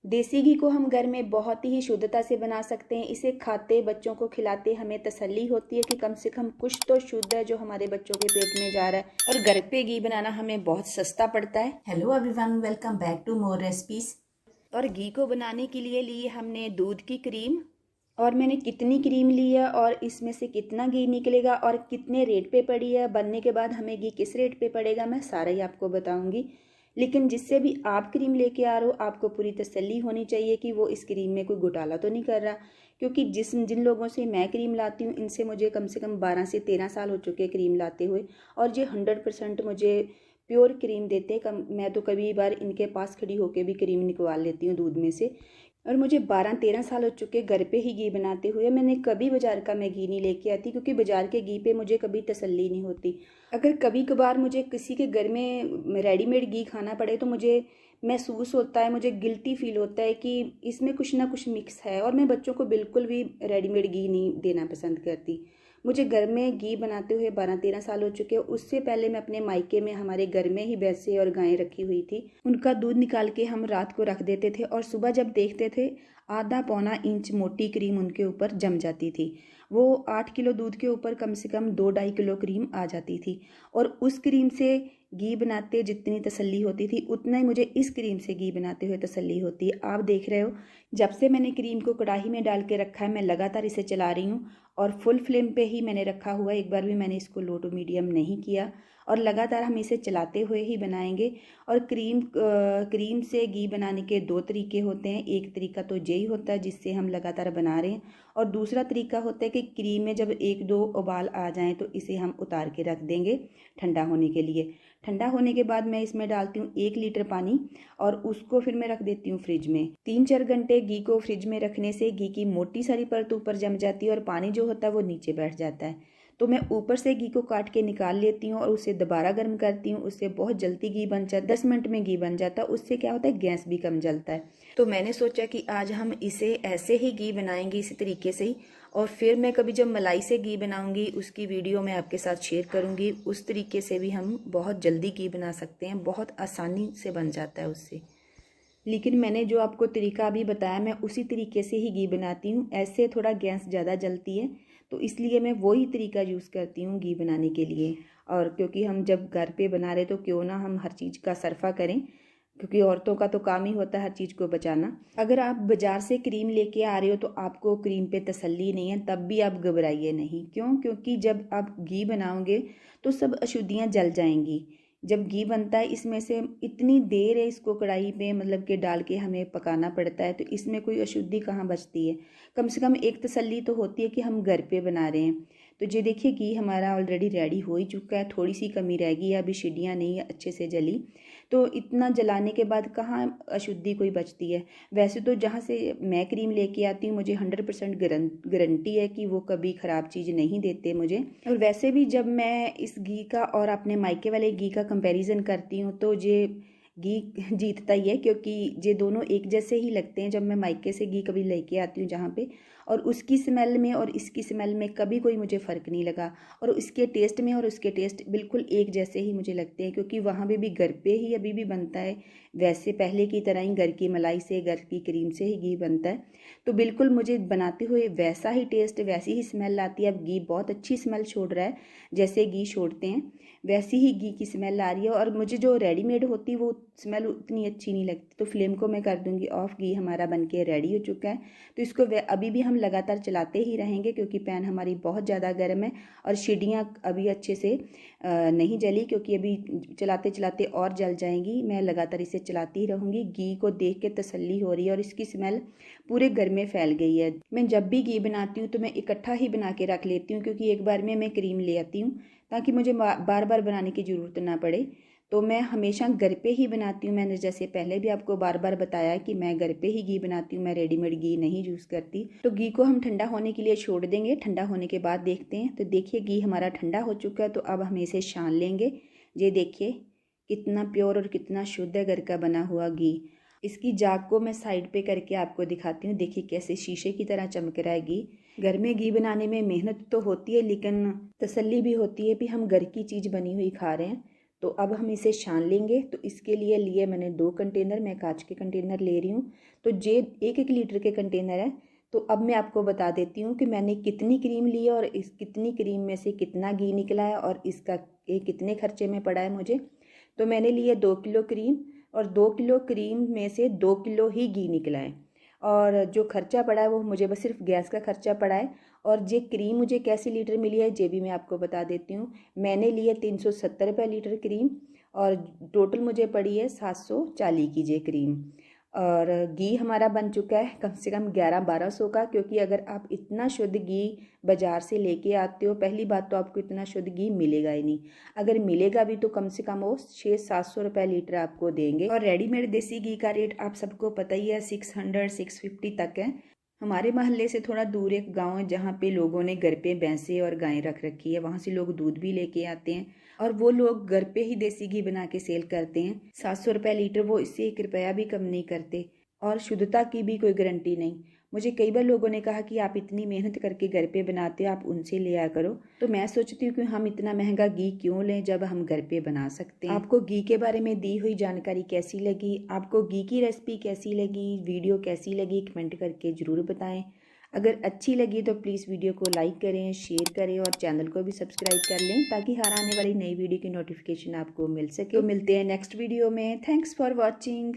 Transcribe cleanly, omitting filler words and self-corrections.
देसी घी को हम घर में बहुत ही शुद्धता से बना सकते हैं। इसे खाते, बच्चों को खिलाते हमें तसल्ली होती है कि कम से कम कुछ तो शुद्ध है जो हमारे बच्चों के पेट में जा रहा है। और घर पे घी बनाना हमें बहुत सस्ता पड़ता है। Hello everyone, welcome back to more recipes. और घी को बनाने के लिए हमने दूध की क्रीम, और मैंने कितनी क्रीम ली है और इसमें से कितना घी निकलेगा और कितने रेट पे पड़ी है, बनने के बाद हमें घी किस रेट पे पड़ेगा, मैं सारा ही आपको बताऊंगी। लेकिन जिससे भी आप क्रीम लेके आ रहे हो, आपको पूरी तसल्ली होनी चाहिए कि वो इस क्रीम में कोई घोटाला तो नहीं कर रहा। क्योंकि जिन लोगों से मैं क्रीम लाती हूँ, इनसे मुझे कम से कम 12 से 13 साल हो चुके हैं क्रीम लाते हुए, और ये 100% मुझे प्योर क्रीम देते हैं। मैं तो कभी बार इनके पास खड़ी होकर भी क्रीम निकलवा लेती हूँ दूध में से। और मुझे 12-13 साल हो चुके घर पे ही घी बनाते हुए। मैंने कभी बाजार का मैं घी नहीं लेके आती, क्योंकि बाजार के घी पे मुझे कभी तसल्ली नहीं होती। अगर कभी कभार मुझे किसी के घर में रेडीमेड घी खाना पड़े तो मुझे महसूस होता है, मुझे गिल्टी फील होता है कि इसमें कुछ ना कुछ मिक्स है। और मैं बच्चों को बिल्कुल भी रेडीमेड घी नहीं देना पसंद करती। मुझे घर में घी बनाते हुए 12-13 साल हो चुके हैं। उससे पहले मैं अपने मायके में हमारे घर में ही भैंसें और गायें रखी हुई थी। उनका दूध निकाल के हम रात को रख देते थे, और सुबह जब देखते थे आधा पौना इंच मोटी क्रीम उनके ऊपर जम जाती थी। वो 8 किलो दूध के ऊपर कम से कम 2-2.5 किलो क्रीम आ जाती थी। और उस क्रीम से घी बनाते जितनी तसल्ली होती थी, उतना ही मुझे इस क्रीम से घी बनाते हुए तसल्ली होती है। आप देख रहे हो, जब से मैंने क्रीम को कढ़ाई में डाल के रखा है, मैं लगातार इसे चला रही हूँ। और फुल फ्लेम पे ही मैंने रखा हुआ है, एक बार भी मैंने इसको लो टू मीडियम नहीं किया। और लगातार हम इसे चलाते हुए ही बनाएंगे। और क्रीम से घी बनाने के 2 तरीके होते हैं। एक तरीका तो यही होता है जिससे हम लगातार बना रहे हैं, और दूसरा तरीका होता है कि क्रीम में जब 1-2 उबाल आ जाएं तो इसे हम उतार के रख देंगे ठंडा होने के लिए। ठंडा होने के बाद मैं इसमें डालती हूँ 1 लीटर पानी, और उसको फिर मैं रख देती हूँ फ्रिज में। 3-4 घंटे घी को फ्रिज में रखने से घी की मोटी सारी परत ऊपर जम जाती है और पानी जो होता है वो नीचे बैठ जाता है। तो मैं ऊपर से घी को काट के निकाल लेती हूँ और उसे दोबारा गर्म करती हूँ। उससे बहुत जल्दी घी बन जाता है, 10 मिनट में घी बन जाता है। उससे क्या होता है, गैस भी कम जलता है। तो मैंने सोचा कि आज हम इसे ऐसे ही घी बनाएंगे, इसी तरीके से ही। और फिर मैं कभी जब मलाई से घी बनाऊंगी उसकी वीडियो मैं आपके साथ शेयर करूंगी। उस तरीके से भी हम बहुत जल्दी घी बना सकते हैं, बहुत आसानी से बन जाता है उससे। लेकिन मैंने जो आपको तरीका अभी बताया, मैं उसी तरीके से ही घी बनाती हूँ। ऐसे थोड़ा गैस ज़्यादा जलती है, तो इसलिए मैं वही तरीका यूज़ करती हूँ घी बनाने के लिए। और क्योंकि हम जब घर पे बना रहे तो क्यों ना हम हर चीज़ का सरफा करें, क्योंकि औरतों का तो काम ही होता है हर चीज़ को बचाना। अगर आप बाजार से क्रीम लेके आ रहे हो तो आपको क्रीम पे तसल्ली नहीं है, तब भी आप घबराइए नहीं। क्यों? क्योंकि जब आप घी बनाओगे तो सब अशुद्धियाँ जल जाएंगी। जब घी बनता है, इसमें से इतनी देर है इसको कढ़ाई में मतलब कि डाल के हमें पकाना पड़ता है, तो इसमें कोई अशुद्धि कहाँ बचती है। कम से कम एक तसल्ली तो होती है कि हम घर पे बना रहे हैं। तो ये देखिए, घी हमारा ऑलरेडी रेडी हो ही चुका है। थोड़ी सी कमी रह गई है, अभी सीढ़ियाँ नहीं अच्छे से जली। तो इतना जलाने के बाद कहाँ अशुद्धि कोई बचती है। वैसे तो जहाँ से मैं क्रीम लेके आती हूँ, मुझे 100% गारंटी है कि वो कभी ख़राब चीज़ नहीं देते मुझे। और वैसे भी जब मैं इस घी का और अपने मायके वाले घी का कंपैरिजन करती हूँ तो ये घी जीतता ही है, क्योंकि ये दोनों एक जैसे ही लगते हैं। जब मैं मायके से घी कभी लेके आती हूँ जहाँ पे, और उसकी स्मेल में और इसकी स्मेल में कभी कोई मुझे फ़र्क नहीं लगा। और इसके टेस्ट में और उसके टेस्ट बिल्कुल एक जैसे ही मुझे लगते हैं, क्योंकि वहाँ पे भी घर पे ही अभी भी बनता है। वैसे पहले की तरह ही घर की मलाई से, घर की क्रीम से ही घी बनता है। तो बिल्कुल मुझे बनाते हुए वैसा ही टेस्ट, वैसी ही स्मेल आती है। अब घी बहुत अच्छी स्मेल छोड़ रहा है, जैसे घी छोड़ते हैं वैसी ही घी की स्मेल आ रही है। और मुझे जो रेडीमेड होती है वो स्मेल उतनी अच्छी नहीं लगती। तो फ्लेम को मैं कर दूंगी ऑफ। घी हमारा बनके रेडी हो चुका है। तो इसको अभी भी हम लगातार चलाते ही रहेंगे, क्योंकि पैन हमारी बहुत ज़्यादा गर्म है और सीढ़ियाँ अभी अच्छे से नहीं जली, क्योंकि अभी चलाते चलाते और जल जाएंगी। मैं लगातार इसे चलाती ही रहूँगी। घी को देख के तसल्ली हो रही है और इसकी स्मेल पूरे घर में फैल गई है। मैं जब भी घी बनाती हूँ तो मैं इकट्ठा ही बना के रख लेती हूँ, क्योंकि एक बार में मैं क्रीम ले आती हूँ, ताकि मुझे बार बार बनाने की ज़रूरत ना पड़े। तो मैं हमेशा घर पे ही बनाती हूँ। मैंने जैसे पहले भी आपको बार बार बताया कि मैं घर पे ही घी बनाती हूँ, मैं रेडीमेड घी नहीं यूज़ करती। तो घी को हम ठंडा होने के लिए छोड़ देंगे। ठंडा होने के बाद देखते हैं। तो देखिए, घी हमारा ठंडा हो चुका है। तो अब हम इसे छान लेंगे। ये देखिए कितना प्योर और कितना शुद्ध है घर का बना हुआ घी। इसकी जाग को मैं साइड पे करके आपको दिखाती हूँ। देखिए कैसे शीशे की तरह चमक रहा है घी। घर में घी बनाने में मेहनत तो होती है, लेकिन तसल्ली भी होती है कि हम घर की चीज़ बनी हुई खा रहे हैं। तो अब हम इसे छान लेंगे। तो इसके लिए मैंने 2 कंटेनर, मैं कांच के कंटेनर ले रही हूँ। तो ये 1-1 लीटर के कंटेनर है। तो अब मैं आपको बता देती हूँ कि मैंने कितनी क्रीम ली है और इस कितनी क्रीम में से कितना घी निकला है और इसका ये कितने खर्चे में पड़ा है मुझे। तो मैंने ली है 2 किलो क्रीम और 2 किलो क्रीम में से 2 किलो ही घी निकला है। और जो खर्चा पड़ा है वो मुझे बस सिर्फ गैस का खर्चा पड़ा है। और ये क्रीम मुझे कैसी लीटर मिली है ये भी मैं आपको बता देती हूँ। मैंने ली है 370 रुपये लीटर क्रीम और टोटल मुझे पड़ी है 740 की ये क्रीम। और घी हमारा बन चुका है कम से कम 1100-1200 का, क्योंकि अगर आप इतना शुद्ध घी बाज़ार से लेके आते हो, पहली बात तो आपको इतना शुद्ध घी मिलेगा ही नहीं। अगर मिलेगा भी तो कम से कम वो 600-700 रुपये लीटर आपको देंगे। और रेडीमेड देसी घी का रेट आप सबको पता ही है, 600-650 तक है। हमारे मोहल्ले से थोड़ा दूर एक गांव है जहाँ पे लोगों ने घर पे भैंसें और गायें रख रखी है, वहाँ से लोग दूध भी लेके आते हैं और वो लोग घर पे ही देसी घी बना के सेल करते हैं। 700 रुपये लीटर, वो इससे 1 रुपया भी कम नहीं करते और शुद्धता की भी कोई गारंटी नहीं। मुझे कई बार लोगों ने कहा कि आप इतनी मेहनत करके घर पे बनाते हो, आप उनसे लिया करो। तो मैं सोचती हूँ कि हम इतना महंगा घी क्यों लें जब हम घर पे बना सकते हैं। आपको घी के बारे में दी हुई जानकारी कैसी लगी, आपको घी की रेसिपी कैसी लगी, वीडियो कैसी लगी, कमेंट करके ज़रूर बताएं। अगर अच्छी लगी तो प्लीज़ वीडियो को लाइक करें, शेयर करें और चैनल को भी सब्सक्राइब कर लें ताकि हर आने वाली नई वीडियो की नोटिफिकेशन आपको मिल सके। तो मिलते हैं नेक्स्ट वीडियो में। Thanks for watching.